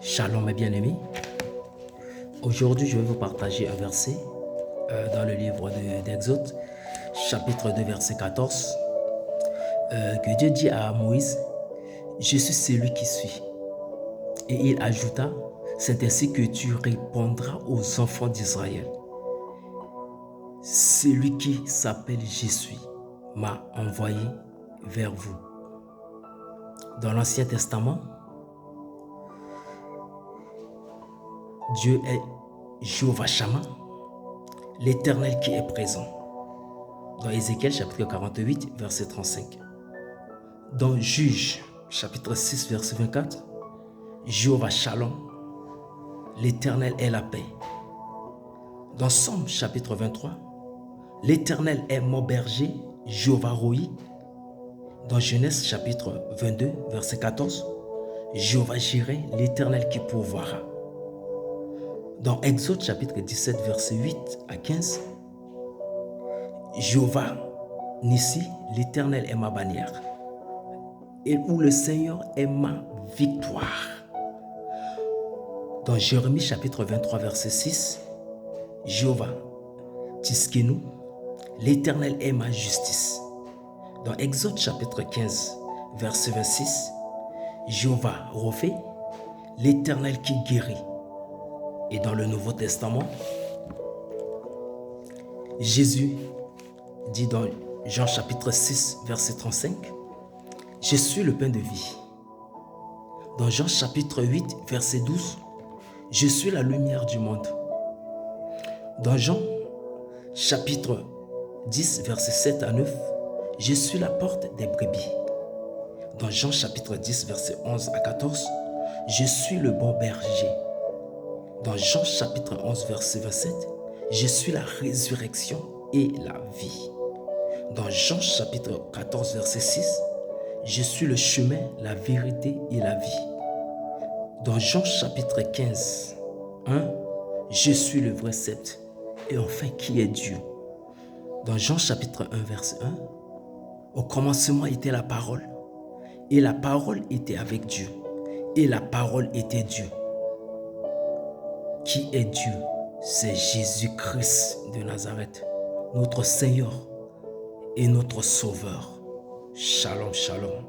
Shalom mes bien-aimés. Aujourd'hui, je vais vous partager un verset dans le livre d'Exode, chapitre 2, verset 14, que Dieu dit à Moïse, « Je suis celui qui suis. » Et il ajouta, « C'est ainsi que tu répondras aux enfants d'Israël. Celui qui s'appelle Je suis m'a envoyé vers vous. » Dans l'Ancien Testament, Dieu est Jéhovah Shammah, l'Éternel qui est présent. Dans Ézéchiel chapitre 48, verset 35. Dans Juge chapitre 6, verset 24, Jéhovah Shalom, l'Éternel est la paix. Dans Somme chapitre 23, l'Éternel est mon berger, Jéhovah Roi. Dans Genèse chapitre 22, verset 14, Jéhovah Jireh, l'Éternel qui pourvoira. Dans Exode chapitre 17, verset 8 à 15, Jéhovah Nissi, l'Éternel est ma bannière, et où le Seigneur est ma victoire. Dans Jérémie chapitre 23, verset 6, Jéhovah Tiskenu, l'Éternel est ma justice. Dans Exode chapitre 15, verset 26, Jéhovah Rophe, l'Éternel qui guérit. Et dans le Nouveau Testament, Jésus dit dans Jean chapitre 6, verset 35, « Je suis le pain de vie. » Dans Jean chapitre 8, verset 12, « Je suis la lumière du monde. » Dans Jean chapitre 10, verset 7 à 9, « Je suis la porte des brebis. » Dans Jean chapitre 10, verset 11 à 14, « Je suis le bon berger. » Dans Jean chapitre 11, verset 27, « Je suis la résurrection et la vie. » Dans Jean chapitre 14, verset 6, « Je suis le chemin, la vérité et la vie. » Dans Jean chapitre 15, 1, « Je suis le vrai cep. » Et enfin, qui est Dieu? Dans Jean chapitre 1, verset 1, « Au commencement était la parole, et la parole était avec Dieu, et la parole était Dieu. » Qui est Dieu? C'est Jésus-Christ de Nazareth, notre Seigneur et notre Sauveur. Shalom, shalom.